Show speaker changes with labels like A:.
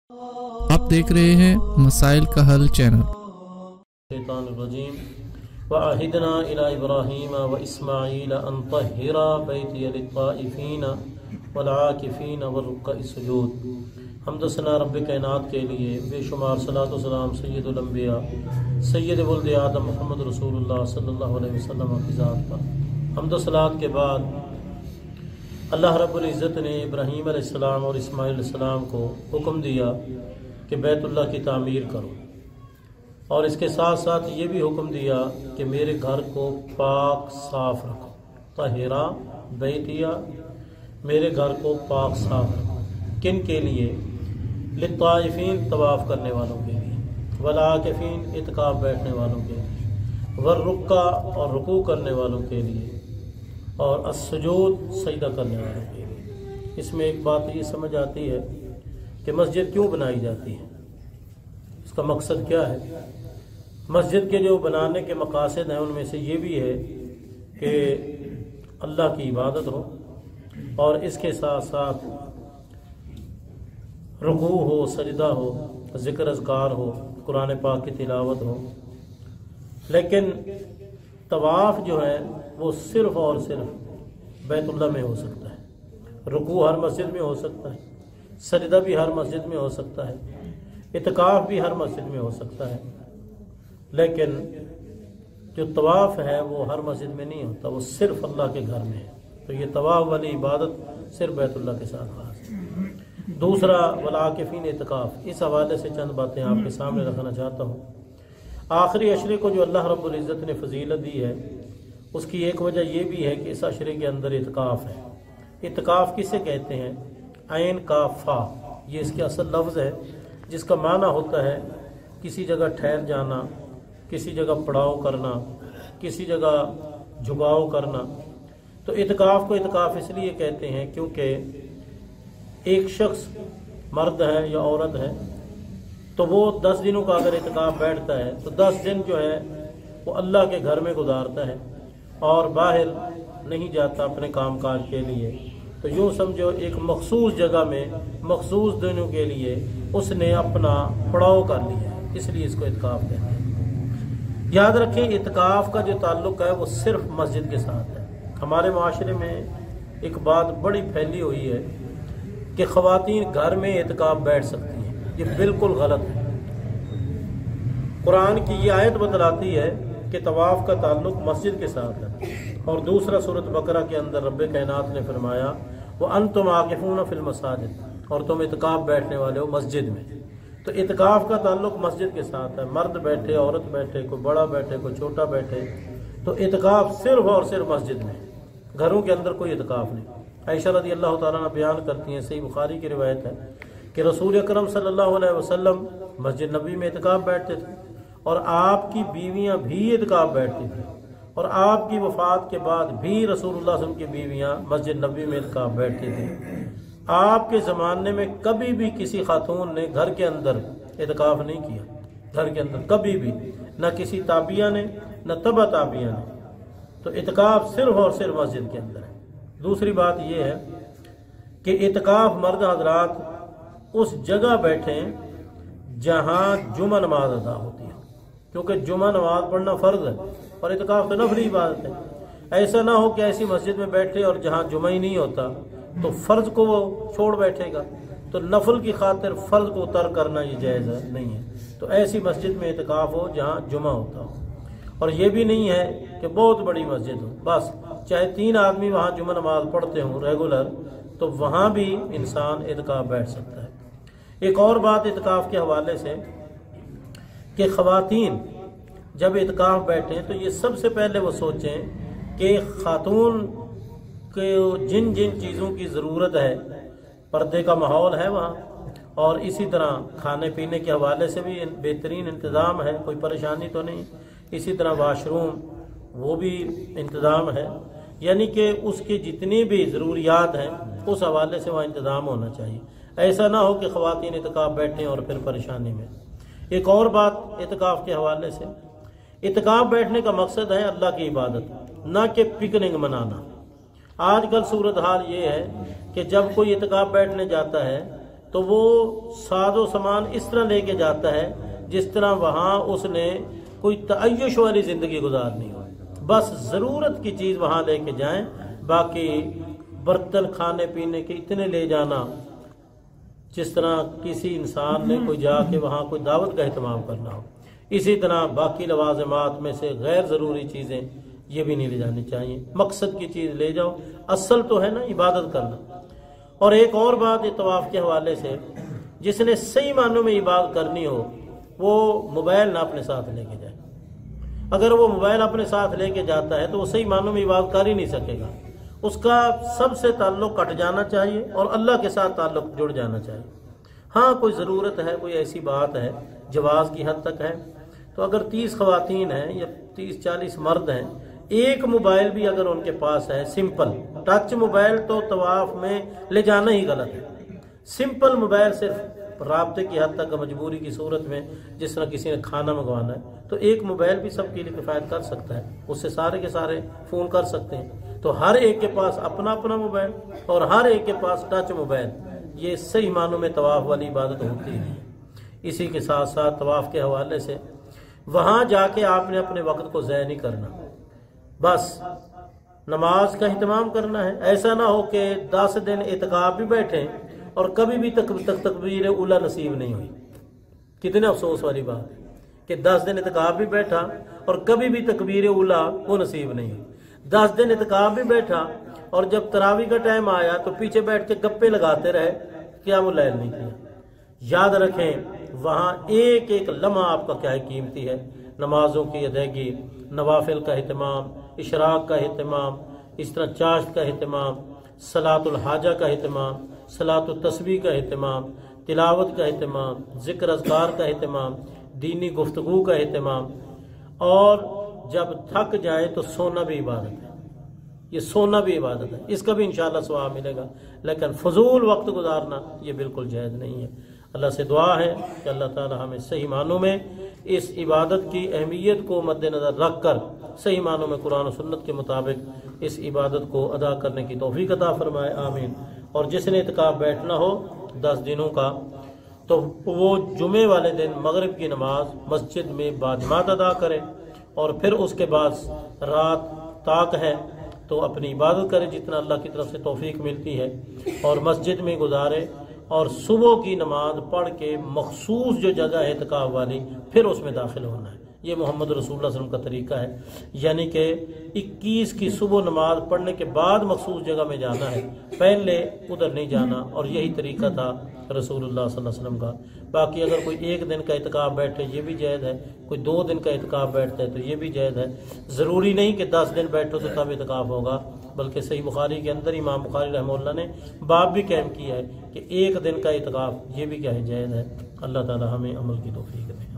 A: آپ دیکھ رہے ہیں مسائل کا حل چینل۔
B: شیطان الرجیم وعہدنا الی ابراہیم واسماعیل ان طہرا بیتی للطائفین والعاکفین والرکع السجود۔ حمد و ثنا رب کائنات کے لیے، بے شمار صلاۃ و سلام سید الانبیاء سید ولد آدم محمد رسول اللہ صلی اللہ علیہ وسلم کی ذات پر۔ حمد و صلاۃ کے بعد اللہ رب العزت نے ابراہیم علیہ السلام اور اسماعیل علیہ السلام کو حکم دیا کہ بیت اللہ کی تعمیر کرو، اور اس کے ساتھ ساتھ یہ بھی حکم دیا کہ میرے گھر کو پاک صاف رکھو۔ طہرا بیتیا، میرے گھر کو پاک صاف رکھو۔ کن کے لیے؟ للطائفین، طواف کرنے والوں کے لیے، والعاکفین، اعتکاف بیٹھنے والوں کے لیے، والرکع، اور رکوع کرنے والوں کے لیے، اور السجود، سجدہ کرنے والوں کے لیے۔ اس میں ایک بات یہ سمجھ آتی ہے کہ مسجد کیوں بنائی جاتی ہے، اس کا مقصد کیا ہے۔ مسجد کے جو بنانے کے مقاصد ہیں ان میں سے یہ بھی ہے کہ اللہ کی عبادت ہو، اور اس کے ساتھ ساتھ رکوع ہو، سجدہ ہو، ذکر اذکار ہو، قرآن پاک کی تلاوت ہو۔ لیکن طواف جو ہے وہ صرف اور صرف بیت اللہ میں ہو سکتا ہے، رکوع ہر مسجد میں ہو سکتا ہے، سجدہ بھی ہر مسجد میں ہو سکتا ہے، اعتکاف بھی ہر مسجد میں ہو سکتا ہے، لیکن جو طواف ہے وہ ہر مسجد میں نہیں ہوتا، وہ صرف اللہ کے گھر میں ہے۔ تو یہ طواف والی عبادت صرف بیت اللہ کے ساتھ خاص ہے۔ دوسرا والعاکفین، اعتکاف، اس حوالے سے چند باتیں آپ کے سامنے رکھنا چاہتا ہوں۔ آخری عشرے کو جو اللہ رب العزت نے فضیلت دی ہے، اس کی ایک وجہ یہ بھی ہے کہ اس عشرے کے اندر اعتکاف ہے۔ اعتکاف کسے کہتے ہیں؟ عین کاف فا، یہ اس کے اصل لفظ ہے، جس کا معنی ہوتا ہے کسی جگہ ٹھہر جانا، کسی جگہ پڑاؤ کرنا، کسی جگہ جھکاؤ کرنا۔ تو اعتکاف کو اعتکاف اس لیے کہتے ہیں کیونکہ ایک شخص مرد ہے یا عورت ہے تو وہ 10 دنوں کا اگر اعتکاف بیٹھتا ہے تو 10 دن جو ہے وہ اللہ کے گھر میں گزارتا ہے اور باہر نہیں جاتا اپنے کام کاج کے لیے۔ تو یوں سمجھو ایک مخصوص جگہ میں مخصوص دنوں کے لیے اس نے اپنا پڑاؤ کر لیا ہے، اس لیے اس کو اعتکاف کہتے ہیں۔ یاد رکھیں اعتکاف کا جو تعلق ہے وہ صرف مسجد کے ساتھ ہے۔ ہمارے معاشرے میں ایک بات بڑی پھیلی ہوئی ہے کہ خواتین گھر میں اعتکاف بیٹھ سکتی ہیں، یہ بالکل غلط ہے۔ قرآن کی یہ آیت بتلاتی ہے کہ طواف کا تعلق مسجد کے ساتھ ہے، اور دوسرا سورۃ بقرہ کے اندر رب کائنات نے فرمایا وَأَنْتُمْ عَاكِفُونَ فِي الْمَسَاجِدِ، اور تم اعتکاف بیٹھنے والے ہو مسجد میں۔ تو اعتکاف کا تعلق مسجد کے ساتھ ہے، مرد بیٹھے، عورت بیٹھے، کوئی بڑا بیٹھے، کوئی چھوٹا بیٹھے، تو اعتکاف صرف اور صرف مسجد میں، گھروں کے اندر کوئی اعتکاف نہیں۔ عائشہ رضی اللہ تعالیٰ عنہ بیان کرتی ہیں، صحیح بخاری کی روایت ہے کہ رسول اکرم صلی اللہ علیہ وسلم مسجد نبی میں اعتکاف بیٹھتے تھے، اور آپ کی بیویاں بھی اعتکاف بیٹھتی تھیں، اور آپ کی وفات کے بعد بھی رسول اللہ صلی اللہ علیہ وسلم کی بیویاں مسجد نبی میں اعتکاف بیٹھتی تھیں۔ آپ کے زمانے میں کبھی بھی کسی خاتون نے گھر کے اندر اعتکاف نہیں کیا، گھر کے اندر کبھی بھی، نہ کسی تابعیہ نے نہ تبع تابعیہ نے۔ تو اعتکاف صرف اور صرف مسجد کے اندر ہے۔ دوسری بات یہ ہے کہ اعتکاف مرد حضرات اس جگہ بیٹھیں جہاں جمعہ نماز ادا ہوتی ہے، کیونکہ جمعہ نماز پڑھنا فرض ہے اور اعتکاف تو نفلی عبادت ہے۔ ایسا نہ ہو کہ ایسی مسجد میں بیٹھے اور جہاں جمعہ ہی نہیں ہوتا تو فرض کو وہ چھوڑ بیٹھے گا، تو نفل کی خاطر فرض کو ترک کرنا یہ جائز نہیں ہے۔ تو ایسی مسجد میں اعتکاف ہو جہاں جمعہ ہوتا ہو، اور یہ بھی نہیں ہے کہ بہت بڑی مسجد ہو، بس چاہے 3 آدمی وہاں جمعہ نماز پڑھتے ہوں ریگولر، تو وہاں بھی انسان اعتکاف بیٹھ سکتا ہے۔ ایک اور بات اعتکاف کے حوالے سے کہ خواتین جب اعتکاف بیٹھیں تو یہ سب سے پہلے وہ سوچیں کہ خاتون کو جن جن چیزوں کی ضرورت ہے، پردے کا ماحول ہے وہاں، اور اسی طرح کھانے پینے کے حوالے سے بھی بہترین انتظام ہے، کوئی پریشانی تو نہیں، اسی طرح واش روم وہ بھی انتظام ہے، یعنی کہ اس کی جتنی بھی ضروریات ہیں اس حوالے سے وہاں انتظام ہونا چاہیے۔ ایسا نہ ہو کہ خواتین اعتکاف بیٹھیں اور پھر پریشانی میں۔ ایک اور بات اعتکاف کے حوالے سے، اعتکاف بیٹھنے کا مقصد ہے اللہ کی عبادت، نہ کہ پکنک منانا۔ آج کل صورتحال یہ ہے کہ جب کوئی اعتکاف بیٹھنے جاتا ہے تو وہ ساز و سامان اس طرح لے کے جاتا ہے جس طرح وہاں اس نے کوئی تعیش والی زندگی گزارنی ہو، بس ضرورت کی چیز وہاں لے کے جائیں، باقی برتن کھانے پینے کے اتنے لے جانا جس طرح کسی انسان نے کوئی جا کے وہاں کوئی دعوت کا اہتمام کرنا ہو، اسی طرح باقی لوازمات میں سے غیر ضروری چیزیں یہ بھی نہیں لے جانی چاہیے، مقصد کی چیز لے جاؤ، اصل تو ہے نا عبادت کرنا۔ اور ایک اور بات یہ طواف کے حوالے سے، جس نے صحیح معنوں میں عبادت کرنی ہو وہ موبائل نہ اپنے ساتھ لے کے جائے۔ اگر وہ موبائل اپنے ساتھ لے کے جاتا ہے تو وہ صحیح معنوں میں عبادت کر ہی نہیں سکے گا، اس کا سب سے تعلق کٹ جانا چاہیے اور اللہ کے ساتھ تعلق جڑ جانا چاہیے۔ ہاں کوئی ضرورت ہے، کوئی ایسی بات ہے جواز کی حد تک ہے، تو اگر 30 خواتین ہیں یا 30-40 مرد ہیں، ایک موبائل بھی اگر ان کے پاس ہے، سمپل ٹچ موبائل تو طواف میں لے جانا ہی غلط ہے۔ سمپل موبائل صرف رابطے کی حد تک مجبوری کی صورت میں، جس طرح کسی نے کھانا منگوانا ہے تو ایک موبائل بھی سب کے لیے کفایت کر سکتا ہے، اس سے سارے کے سارے فون کر سکتے ہیں۔ تو ہر ایک کے پاس اپنا اپنا موبائل اور ہر ایک کے پاس ٹچ موبائل، یہ صحیح معنوں میں طواف والی عبادت ہوتی ہی نہیں۔ اسی کے ساتھ ساتھ طواف کے حوالے سے وہاں جا کے آپ نے اپنے وقت کو ضائع نہیں کرنا، بس نماز کا اہتمام کرنا ہے۔ ایسا نہ ہو کہ 10 دن اعتکاف بھی بیٹھیں اور کبھی بھی تکبیر اولا نصیب نہیں ہوئی۔ کتنے افسوس والی بات ہے کہ 10 دن اعتکاف بھی بیٹھا اور کبھی بھی تکبیر اولا وہ نصیب نہیں ہوئی۔ 10 دن اعتکاف بھی بیٹھا اور جب تراویح کا ٹائم آیا تو پیچھے بیٹھ کے گپے لگاتے رہے، قیام اللیل نہیں کیا۔ یاد رکھیں وہاں ایک ایک لمحہ آپ کا کیا قیمتی ہے۔ نمازوں کی ادائیگی، نوافل کا اہتمام، اشراق کا اہتمام، اس طرح چاشت کا اہتمام، صلاۃ الحاجہ کا اہتمام، صلاۃ التسبیح کا اہتمام، تلاوت کا اہتمام، ذکر اذکار کا اہتمام، دینی گفتگو کا اہتمام، اور جب تھک جائے تو سونا بھی عبادت ہے۔ یہ سونا بھی عبادت ہے، اس کا بھی انشاءاللہ ثواب ملے گا، لیکن فضول وقت گزارنا یہ بالکل جائز نہیں ہے۔ اللہ سے دعا ہے کہ اللہ تعالی ہمیں صحیح معنوں میں اس عبادت کی اہمیت کو مد نظر رکھ کر صحیح معنوں میں قرآن و سنت کے مطابق اس عبادت کو ادا کرنے کی توفیق عطا فرمائے، آمین۔ اور جس نے اعتکاف بیٹھنا ہو 10 دنوں کا تو وہ جمعے والے دن مغرب کی نماز مسجد میں باجماعت ادا کرے، اور پھر اس کے بعد رات تاک ہے تو اپنی عبادت کرے جتنا اللہ کی طرف سے توفیق ملتی ہے، اور مسجد میں گزارے، اور صبح کی نماز پڑھ کے مخصوص جو جگہ ہے اعتکاف والی پھر اس میں داخل ہونا ہے۔ یہ محمد رسول اللہ صلی اللہ علیہ وسلم کا طریقہ ہے، یعنی کہ 21 کی صبح نماز پڑھنے کے بعد مخصوص جگہ میں جانا ہے، پہلے ادھر نہیں جانا، اور یہی طریقہ تھا رسول اللہ صلی اللہ علیہ وسلم کا۔ باقی اگر کوئی 1 دن کا اعتکاف بیٹھے یہ بھی جائز ہے، کوئی 2 دن کا اعتکاف بیٹھتا ہے تو یہ بھی جائز ہے۔ ضروری نہیں کہ 10 دن بیٹھو تو تب اعتکاف ہوگا، بلکہ صحیح بخاری کے اندر امام بخاری رحمہ اللہ نے باب بھی قائم کیا ہے کہ 1 دن کا اعتکاف یہ بھی کیا ہے جائز ہے۔ اللہ تعالی ہمیں عمل کی توفیق دے۔